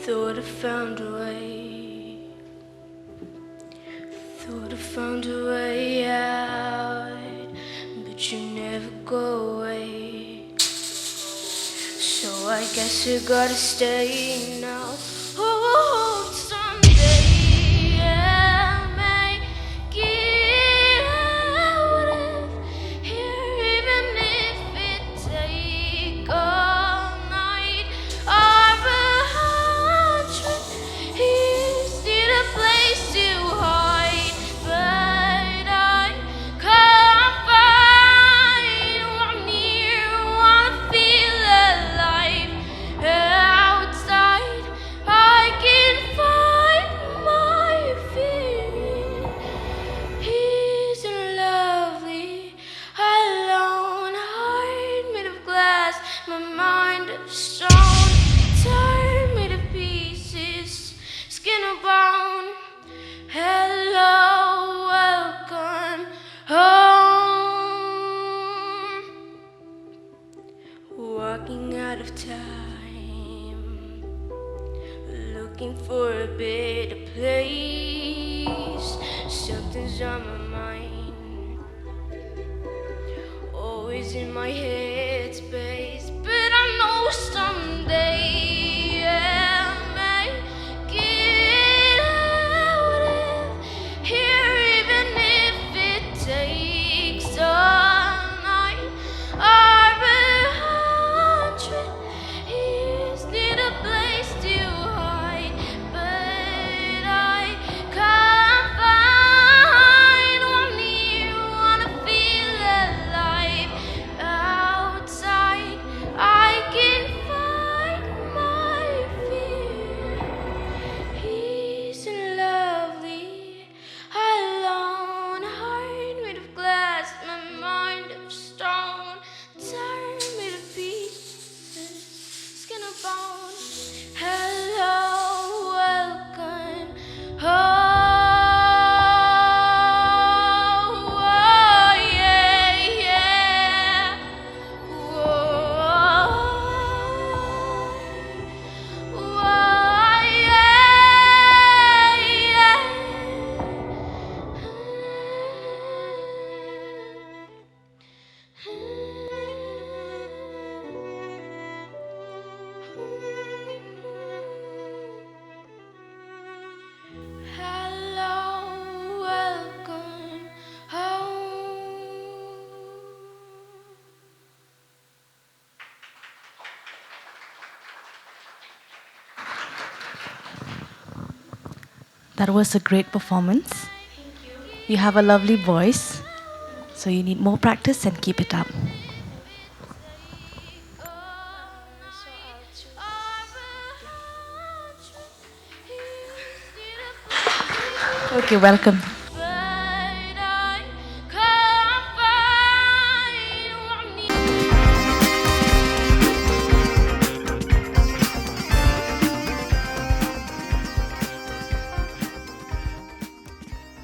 Thought I found a way. Thought I found a way out, but you never go away. So I guess I gotta stay now. Oh, someday I may get out of here, even if it takes all night or 100 years. Need a place to hide, but I can't find one near. Wanna feel alive outside. I can find my fear. Isn't lovely? Alone, heart made of glass, my mind of stone. Turn me to pieces, skin or bone. Hello, welcome home. Walking out of time, looking for a better place. Something's on my mind, always in my head space. But I know someday I may get out of here, even if it takes all night or 100 years. Need a place to hide, but I can't find one near. Wanna feel alive outside. I can find my fear. Isn't lovely? Alone, heart made of glass, my mind of stone. Turn me to pieces, skin or bone. Hello, welcome home. Oh, yeah, yeah. Whoa, whoa, yeah, Hello, welcome home. That was a great performance. You have a lovely voice, so you need more practice and keep it up. Okay, welcome.